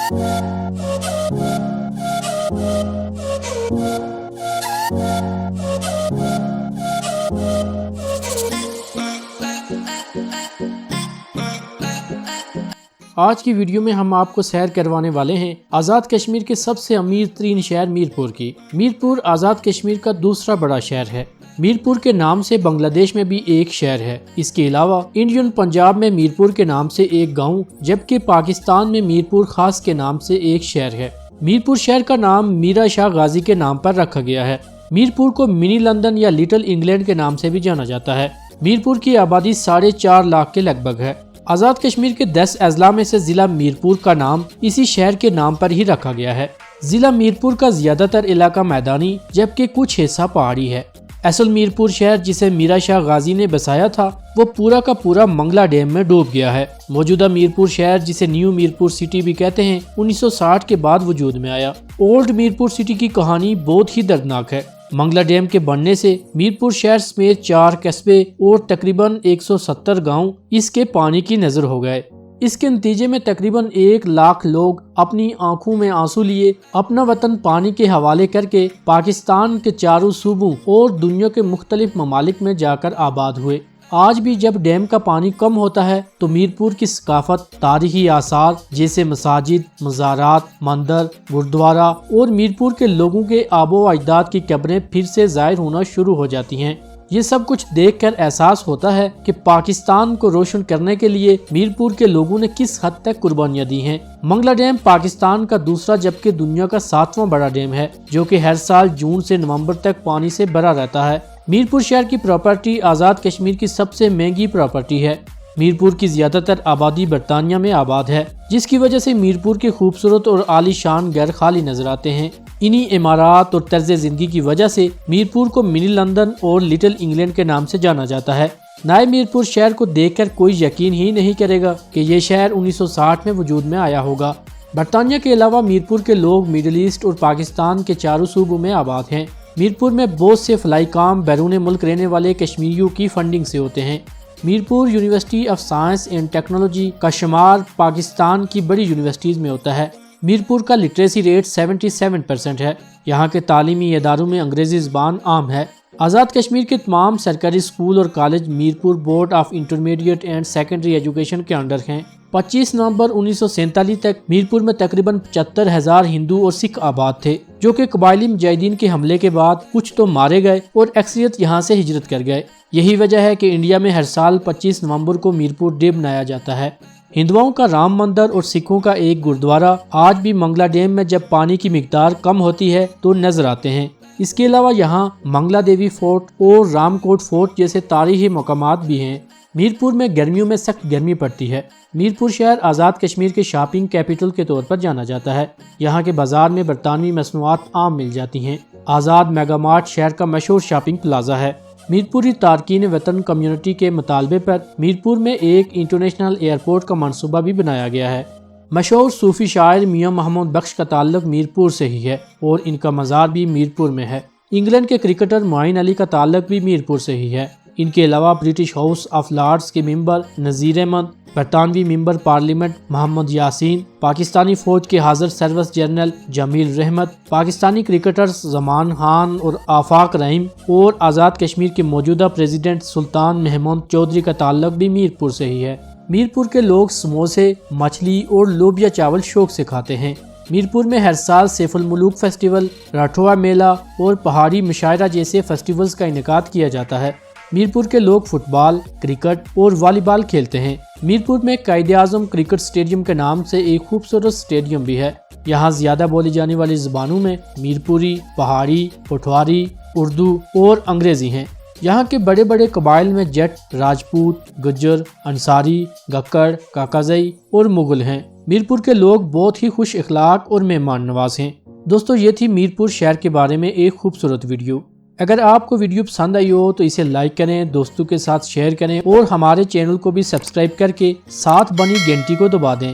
آج کی ویڈیو میں ہم آپ کو سیر کروانے والے ہیں آزاد کشمیر کے سب سے امیر ترین شہر میرپور کی۔ میرپور آزاد کشمیر کا دوسرا بڑا شہر ہے۔ میرپور کے نام سے بنگلہ دیش میں بھی ایک شہر ہے۔ اس کے علاوہ انڈین پنجاب میں میرپور کے نام سے ایک گاؤں، جبکہ پاکستان میں میرپور خاص کے نام سے ایک شہر ہے۔ میرپور شہر کا نام میرا شاہ غازی کے نام پر رکھا گیا ہے۔ میرپور کو منی لندن یا لٹل انگلینڈ کے نام سے بھی جانا جاتا ہے۔ میرپور کی آبادی 4.5 لاکھ کے لگ بھگ ہے۔ آزاد کشمیر کے 10 اضلاع میں سے ضلع میرپور کا نام اسی شہر کے نام پر ہی رکھا گیا ہے۔ ضلع میرپور کا زیادہ تر علاقہ میدانی، جبکہ کچھ حصہ پہاڑی ہے۔ اصل میرپور شہر جسے میرا شاہ غازی نے بسایا تھا، وہ پورا کا پورا منگلا ڈیم میں ڈوب گیا ہے۔ موجودہ میرپور شہر جسے نیو میرپور سٹی بھی کہتے ہیں، 1960 کے بعد وجود میں آیا۔ اولڈ میرپور سٹی کی کہانی بہت ہی دردناک ہے۔ منگلا ڈیم کے بننے سے میرپور شہر سمیت 4 قصبے اور تقریباً 170 گاؤں اس کے پانی کی نظر ہو گئے۔ اس کے نتیجے میں تقریباً 1 لاکھ لوگ اپنی آنکھوں میں آنسو لیے اپنا وطن پانی کے حوالے کر کے پاکستان کے چاروں صوبوں اور دنیا کے مختلف ممالک میں جا کر آباد ہوئے۔ آج بھی جب ڈیم کا پانی کم ہوتا ہے تو میرپور کی ثقافت، تاریخی آثار جیسے مساجد، مزارات، مندر، گردوارہ اور میرپور کے لوگوں کے آباء و اجداد کی قبریں پھر سے ظاہر ہونا شروع ہو جاتی ہیں۔ یہ سب کچھ دیکھ کر احساس ہوتا ہے کہ پاکستان کو روشن کرنے کے لیے میرپور کے لوگوں نے کس حد تک قربانیاں دی ہیں۔ منگلا ڈیم پاکستان کا دوسرا جبکہ دنیا کا 7واں بڑا ڈیم ہے، جو کہ ہر سال جون سے نومبر تک پانی سے بھرا رہتا ہے۔ میرپور شہر کی پراپرٹی آزاد کشمیر کی سب سے مہنگی پراپرٹی ہے۔ میرپور کی زیادہ تر آبادی برطانیہ میں آباد ہے، جس کی وجہ سے میرپور کے خوبصورت اور عالی شان گھر خالی نظر آتے ہیں۔ انہی عمارات اور طرز زندگی کی وجہ سے میرپور کو منی لندن اور لٹل انگلینڈ کے نام سے جانا جاتا ہے۔ نئے میرپور شہر کو دیکھ کر کوئی یقین ہی نہیں کرے گا کہ یہ شہر 1960 میں وجود میں آیا ہوگا۔ برطانیہ کے علاوہ میرپور کے لوگ میڈل ایسٹ اور پاکستان کے چاروں صوبوں میں آباد ہیں۔ میرپور میں بہت سے فلائی کام بیرون ملک رہنے والے کشمیریوں کی فنڈنگ سے ہوتے ہیں۔ Mirpur university of science and technology کا شمار پاکستان کی بڑی یونیورسٹیز میں ہوتا ہے۔ میرپور کا لٹریسی ریٹ 77% ہے۔ یہاں کے تعلیمی اداروں میں انگریزی زبان عام ہے۔ آزاد کشمیر کے تمام سرکاری اسکول اور college Mirpur board of intermediate and secondary education کے انڈر ہیں۔ 25 نومبر 1947 تک میرپور میں تقریباً 75,000 ہندو اور سکھ آباد تھے، جو کہ قبائلی مجاہدین کے حملے کے بعد کچھ تو مارے گئے اور اکثریت یہاں سے ہجرت کر گئے۔ یہی وجہ ہے کہ انڈیا میں ہر سال 25 نومبر کو میرپور ڈے منایا جاتا ہے۔ ہندوؤں کا رام مندر اور سکھوں کا ایک گردوارہ آج بھی منگلا ڈیم میں جب پانی کی مقدار کم ہوتی ہے تو نظر آتے ہیں۔ اس کے علاوہ یہاں منگلا دیوی فورٹ اور رام کوٹ فورٹ جیسے تاریخی مقامات بھی ہیں۔ میرپور میں گرمیوں میں سخت گرمی پڑتی ہے۔ میرپور شہر آزاد کشمیر کے شاپنگ کیپٹل کے طور پر جانا جاتا ہے۔ یہاں کے بازار میں برطانوی مصنوعات عام مل جاتی ہیں۔ آزاد میگا مارٹ شہر کا مشہور شاپنگ پلازا ہے۔ میرپوری تارکین وطن کمیونٹی کے مطالبے پر میرپور میں ایک انٹرنیشنل ایئرپورٹ کا منصوبہ بھی بنایا گیا ہے۔ مشہور صوفی شاعر میاں محمد بخش کا تعلق میرپور سے ہی ہے اور ان کا مزار بھی میرپور میں ہے۔ انگلینڈ کے کرکٹر معین علی کا تعلق بھی میرپور سے ہی ہے۔ ان کے علاوہ برٹش ہاؤس آف لارڈز کے ممبر نذیر احمد، برطانوی ممبر پارلیمنٹ محمد یاسین، پاکستانی فوج کے حاضر سروس جنرل جمیل رحمت، پاکستانی کرکٹرز زمان خان اور آفاق رحیم اور آزاد کشمیر کے موجودہ پریزیڈنٹ سلطان محمود چودھری کا تعلق بھی میرپور سے ہی ہے۔ میرپور کے لوگ سموسے، مچھلی اور لوبیا چاول شوق سے کھاتے ہیں۔ میرپور میں ہر سال سیف الملوک فیسٹیول، راٹھوا میلہ اور پہاڑی مشاعرہ جیسے فیسٹیولز کا انعقاد کیا جاتا ہے۔ میرپور کے لوگ فٹ بال، کرکٹ اور والی بال کھیلتے ہیں۔ میرپور میں قائد اعظم کرکٹ اسٹیڈیم کے نام سے ایک خوبصورت اسٹیڈیم بھی ہے۔ یہاں زیادہ بولی جانے والی زبانوں میں میرپوری، پہاڑی، پٹھواری، اردو اور انگریزی ہیں۔ یہاں کے بڑے بڑے قبائل میں جٹ، راجپوت، گجر، انصاری، گکڑ، کاکازئی اور مغل ہیں۔ میرپور کے لوگ بہت ہی خوش اخلاق اور مہمان نواز ہیں۔ دوستو، یہ تھی میرپور شہر کے بارے میں ایک خوبصورت ویڈیو۔ اگر آپ کو ویڈیو پسند آئی ہو تو اسے لائک کریں، دوستوں کے ساتھ شیئر کریں اور ہمارے چینل کو بھی سبسکرائب کر کے ساتھ بنی گھنٹی کو دبا دیں